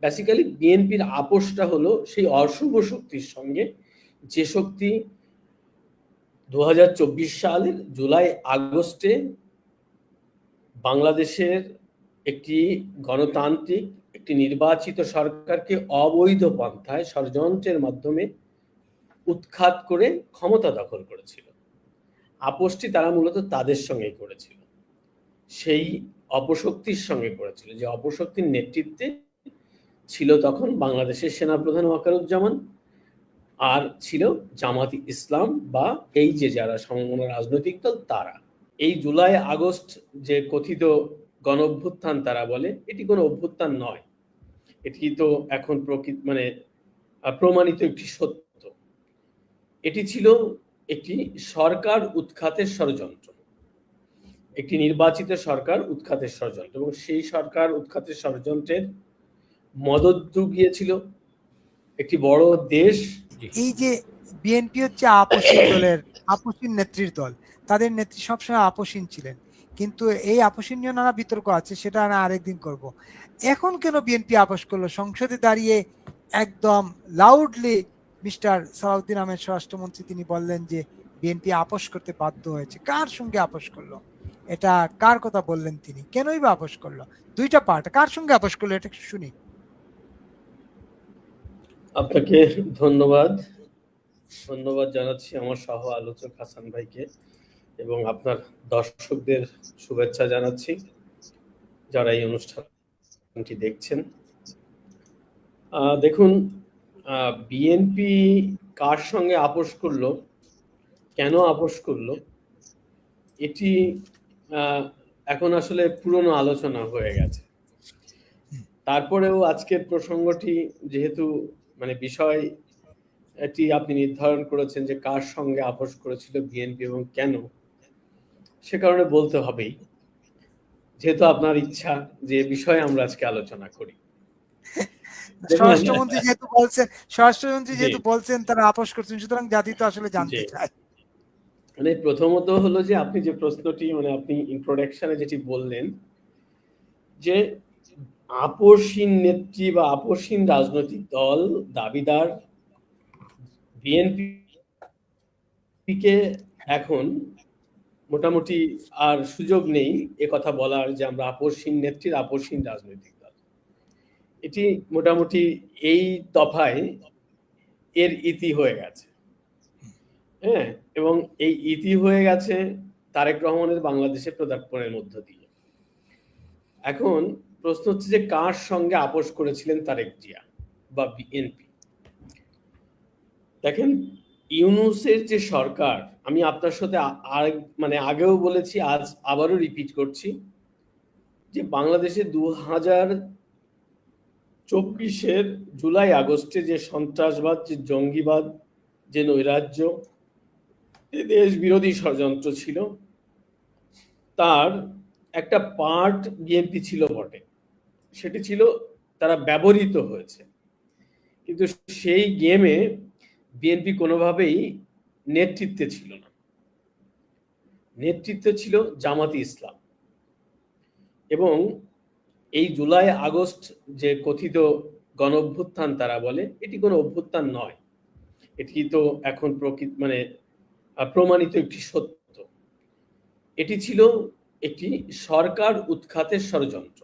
Basically বিএনপির আপোষটা হলো সেই অশুভ শক্তির সঙ্গে, যে শক্তি 2024 সালের জুলাই আগস্টে বাংলাদেশের একটি গণতান্ত্রিক একটি নির্বাচিত সরকারকে অবৈধ পন্থায় ষড়যন্ত্রের মাধ্যমে উৎখাত করে ক্ষমতা দখল করেছিল। আপোষটি তারা মূলত তাদের সঙ্গেই করেছিল, সেই অপশক্তির সঙ্গে করেছিল, যে অপশক্তির নেতৃত্বে ছিল তখন বাংলাদেশের সেনাপ্রধান ওয়াকারুজ্জামান, আর ছিল জামাতি ইসলাম বা এই যে যারা সমমনা রাজনৈতিক দল তারা। এই জুলাই আগস্ট যে কথিত গণ অভ্যুত্থান তারা বলে, এটি কোনো অভ্যুত্থান নয়, এটি তো এখন প্রমাণিত একটি সত্য। এটি ছিল একটি সরকার উৎখাতের ষড়যন্ত্র, একটি নির্বাচিত সরকার উৎখাতের ষড়যন্ত্র, এবং সেই সরকার উৎখাতের ষড়যন্ত্রের মদত গিয়েছিল একটি বড় দেশ। এই যে বিএনপি হচ্ছে আপসীন দলের, আপসীন নেত্রীর দল, তাদের নেত্রী সবসময় আপসীন ছিলেন, কিন্তু এই আপসীন নিয়ে নানা বিতর্ক আছে, সেটা না আরেকদিন করব। এখন কেন বিএনপি আপোষ করলো? সংসদে দাঁড়িয়ে একদম লাউডলি মিস্টার সালাউদ্দিন আহমেদ স্বরাষ্ট্রমন্ত্রী তিনি বললেন যে বিএনপি আপোষ করতে বাধ্য হয়েছে। কার সঙ্গে আপোষ করলো? এটা কার কথা বললেন তিনি? কেনই বা আপোষ করলো? দুইটা পার্ট, কার সঙ্গে আপোষ করলো এটা শুনি। আপনাকে ধন্যবাদ জানাচ্ছি আমার সহ আলোচক হাসান ভাইকে, এবং আপনার দর্শকদের শুভেচ্ছা জানাচ্ছি যারা এই অনুষ্ঠানটি দেখছেন। দেখুন, বিএনপি কার সঙ্গে আপোষ করলো, কেন আপোষ করলো, এটি এখন আসলে পুরনো আলোচনা হয়ে গেছে। তারপরেও আজকের প্রসঙ্গটি যেহেতু বিষয় এটি আপনি নির্ধারণ করেছেন যে কার সঙ্গে আপোষ করেছিল বিএনপি এবং কেন, সে কারণে বলতে হবেই, যেহেতু আপনার ইচ্ছা যে বিষয়ে আমরা আজকে আলোচনা করি। স্বরাষ্ট্রমন্ত্রী যেহেতু বলছেন তারা আপোষ করছেন, সুতরাং জাতি তো আসলে জানতে চায়। প্রথমত হলো যে আপনি যে প্রশ্নটি আপনি ইন্ট্রোডাকশনে যেটি বললেন যে আপোষহীন নেত্রী বা আপোষহীন রাজনৈতিক দল দাবিদার বিএনপিকে এখন মোটামুটি আর সুযোগ নেই কথা বলার যে আমরা আপোষহীন নেত্রীর আপোষহীন রাজনৈতিক দল। এটি মোটামুটি এই দফায় এর ইতি হয়ে গেছে। হ্যাঁ, এবং এই ইতি হয়ে গেছে তারেক রহমানের বাংলাদেশে পদার্পণের মধ্য দিয়ে। এখন প্রশ্ন হচ্ছে যে কার সঙ্গে আপোষ করেছিলেন তারেক জিয়া বা বিএনপি। দেখেন, ইউনূসের যে সরকার, আমি আপনার সাথে আগেও বলেছি, আজ আবারও রিপিট করছি, যে বাংলাদেশে 2024-এর জুলাই আগস্টে যে সন্ত্রাসবাদ, যে জঙ্গিবাদ, যে নৈরাজ্য, দেশ বিরোধী ষড়যন্ত্র ছিল, তার একটা পার্ট বিএনপি ছিল বটে, সেটি ছিল তারা ব্যবহৃত হয়েছে, কিন্তু সেই গেমে বিএনপি কোনোভাবেই নেতৃত্বে ছিল না। নেতৃত্বে ছিল জামাতি ইসলাম। এবং এই জুলাই আগস্ট যে কথিত গণ অভ্যুত্থান তারা বলে, এটি কোনো অভ্যুত্থান নয়, এটি তো এখন প্রমাণিত একটি সত্য। এটি ছিল একটি সরকার উৎখাতের ষড়যন্ত্র,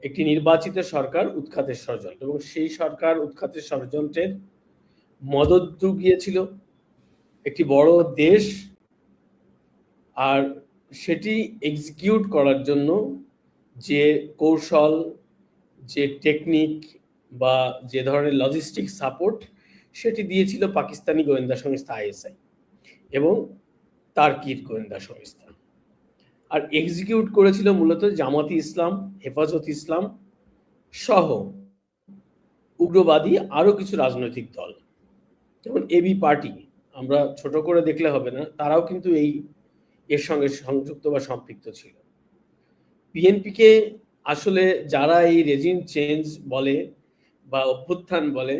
একটি নির্বাচিত সরকার উৎখাতের ষড়যন্ত্র, এবং সেই সরকার উৎখাতের ষড়যন্ত্রের মদত গিয়েছিল একটি বড় দেশ, আর সেটি এক্সিকিউট করার জন্য যে কৌশল, যে টেকনিক বা যে ধরনের লজিস্টিক সাপোর্ট, সেটি দিয়েছিল পাকিস্তানি গোয়েন্দা সংস্থা আইএসআই এবং তার্কির গোয়েন্দা সংস্থা, আর এক্সিকিউট করেছিল মূলত জামাতি ইসলাম, হেফাজত ইসলাম সহ উগ্রবাদী আরো কিছু রাজনৈতিক দল, যেমন এবি পার্টি, আমরা ছোট করে দেখলে হবে না, তারাও কিন্তু এর সঙ্গে সংযুক্ত বা সম্পৃক্ত ছিল। বিএনপিকে আসলে যারা এই রেজিম চেঞ্জ বলে বা অভ্যুত্থান বলে,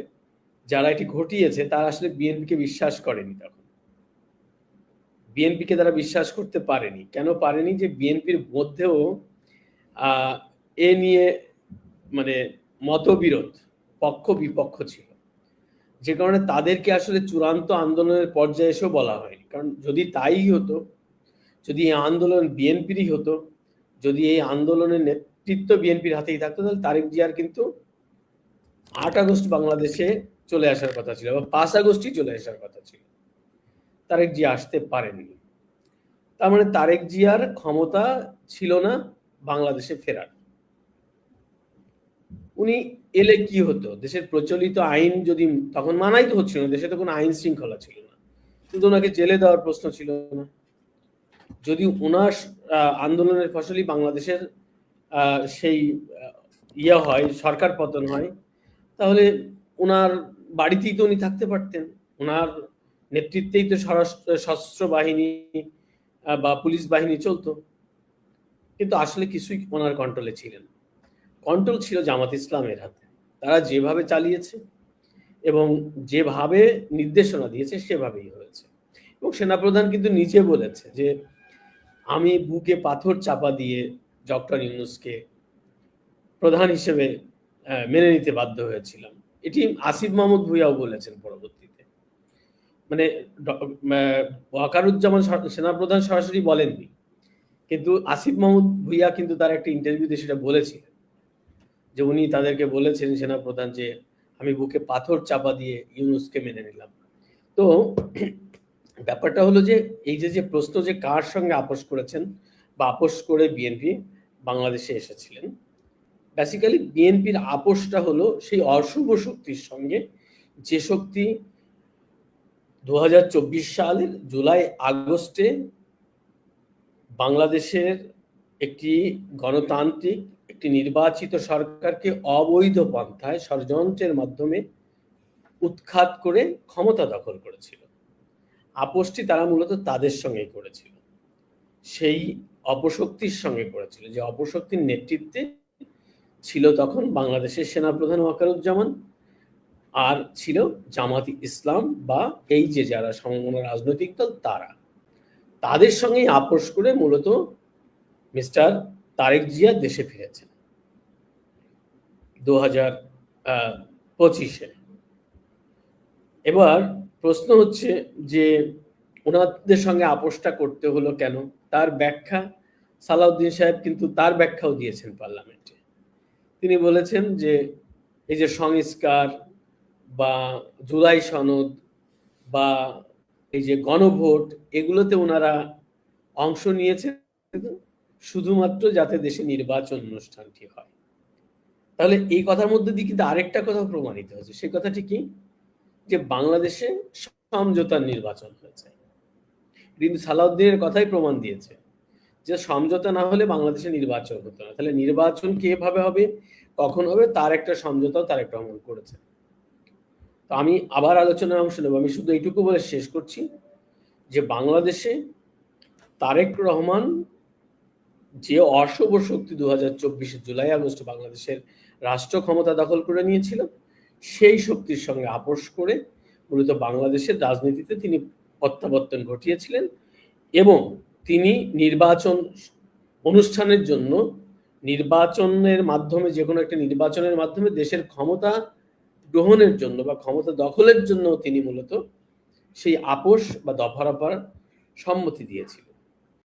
যারা এটি ঘটিয়েছে, তারা আসলে বিএনপিকে বিশ্বাস করেনি। তখন বিএনপিকে তারা বিশ্বাস করতে পারেনি। কেন পারেনি? যে বিএনপির মধ্যেও এ নিয়ে মতবিরোধ, পক্ষ বিপক্ষ ছিল, যে কারণে তাদেরকে আসলে চূড়ান্ত আন্দোলনের পর্যায়ে এসেও বলা হয়নি। কারণ যদি তাই হতো, যদি এই আন্দোলন বিএনপিরই হতো, যদি এই আন্দোলনের নেতৃত্ব বিএনপির হাতেই থাকতো, তাহলে তারেক জিয়ার কিন্তু 8 আগস্ট বাংলাদেশে চলে আসার কথা ছিল, বা 5 আগস্টই চলে আসার কথা ছিল। তারেক জিয়া আসতে পারেননি। তার মানে তারেক জিয়ার ক্ষমতা ছিল না বাংলাদেশে ফেরার। উনি এলে কি হতো, দেশের প্রচলিত আইন যদি তখন মানাই তো হচ্ছিল না, দেশে তো কোনো আইন শৃঙ্খলা ছিল না, শুধু ওনাকে জেলে দেওয়ার প্রশ্ন ছিল না। যদি ওনার আন্দোলনের ফসলই বাংলাদেশের সেই ইয়ে হয়, সরকার পতন হয়, তাহলে ওনার বাড়িতেই তো উনি থাকতে পারতেন, ওনার নেতৃত্বেই তো সশস্ত্র বাহিনী বা পুলিশ বাহিনী চলতো। কিন্তু আসলে কিছুই ওনার কন্ট্রোলে ছিলেন, কন্ট্রোল ছিল জামাত ইসলামের হাতে। তারা যেভাবে চালিয়েছে এবং যেভাবে নির্দেশনা দিয়েছে সেভাবেই হয়েছে। এবং সেনাপ্রধান কিন্তু নিজে বলেছে যে আমি বুকে পাথর চাপা দিয়ে ডক্টর ইউনূসকে প্রধান হিসেবে মেনে নিতে বাধ্য হয়েছিলাম। এটি আসিফ মাহমুদ ভূঁইয়াও বলেছেন পরবর্তীতে। মানে ওয়াকারুজ্জামান সেনাপ্রধান সরাসরি বলেননি, কিন্তু আসিফ মাহমুদ ভূঁইয়া কিন্তু তার একটা ইন্টারভিউতে সেটা বলেছিলেন, যে উনি তাদেরকে বলেছেন সেনাপ্রধান যে আমি বুকে পাথর চাপা দিয়ে ইউনূসকে মেনে নিলাম। তো ব্যাপারটা হলো যে এই যে প্রশ্ন যে কার সঙ্গে আপোষ করেছেন বা আপোষ করে বিএনপি বাংলাদেশে এসেছিলেন, বেসিক্যালি বিএনপির আপোষটা হলো সেই অশুভ শক্তির সঙ্গে, যে শক্তি 2024 সালের জুলাই আগস্টে বাংলাদেশের একটি গণতান্ত্রিক একটি নির্বাচিত সরকারকে অবৈধ পন্থায় ষড়যন্ত্রের মাধ্যমে উৎখাত করে ক্ষমতা দখল করেছিল। আপোষটি তারা মূলত তাদের সঙ্গেই করেছিল, সেই অপশক্তির সঙ্গে করেছিল, যে অপশক্তির নেতৃত্বে ছিল তখন বাংলাদেশের সেনাপ্রধান ওয়াকারুজ্জামান, আর ছিল জামাত ইসলাম বা এই যে যারা সমমনা রাজনৈতিক দল, তাদের সঙ্গেই আপোষ করে মূলত মিস্টার তারেক জিয়া দেশে ফিরেছেন 2025-এ। এবার প্রশ্ন হচ্ছে যে ওনাদের সঙ্গে আপোষটা করতে হলো কেন, তার ব্যাখ্যা সালাউদ্দিন সাহেব কিন্তু তার ব্যাখ্যাও দিয়েছেন পার্লামেন্টে। তিনি বলেছেন যে এই যে সংস্কার বা জুলাই সনদ বা এই যে গণভোট, এগুলোতে ওনারা অংশ নিয়েছেন শুধুমাত্র যাতে দেশে নির্বাচন অনুষ্ঠানটি হয়। তাহলে এই কথার মধ্যে দিয়ে কিন্তু আরেকটা কথা প্রমাণিত হয়েছে। সেই কথাটি কি, যে বাংলাদেশে সমঝোতার নির্বাচন হয়েছে। কিন্তু সালাউদ্দিনের কথাই প্রমাণ দিয়েছে যে সমঝোতা না হলে বাংলাদেশে নির্বাচন হতো না। তাহলে নির্বাচন কিভাবে হবে, কখন হবে, তার একটা সমঝোতাও তারেক রহমান করেছে। তো আমি আবার আলোচনার অংশ নেব, আমি শুধু এইটুকু বলে শেষ করছি যে বাংলাদেশে তারেক রহমান যে অশুভ শক্তি 2024 জুলাই আগস্ট বাংলাদেশের রাষ্ট্র ক্ষমতা দখল করে নিয়েছিল, সেই শক্তির সঙ্গে আপোষ করে মূলত বাংলাদেশের রাজনীতিতে তিনি প্রত্যাবর্তন ঘটিয়েছিলেন এবং তিনি নির্বাচন অনুষ্ঠানের জন্য, নির্বাচনের মাধ্যমে, যে কোনো একটা নির্বাচনের মাধ্যমে দেশের ক্ষমতা গ্রহণের জন্য বা ক্ষমতা দখলের জন্য তিনি মূলত সেই আপোষ বা দফারফার সম্মতি দিয়েছিলেন।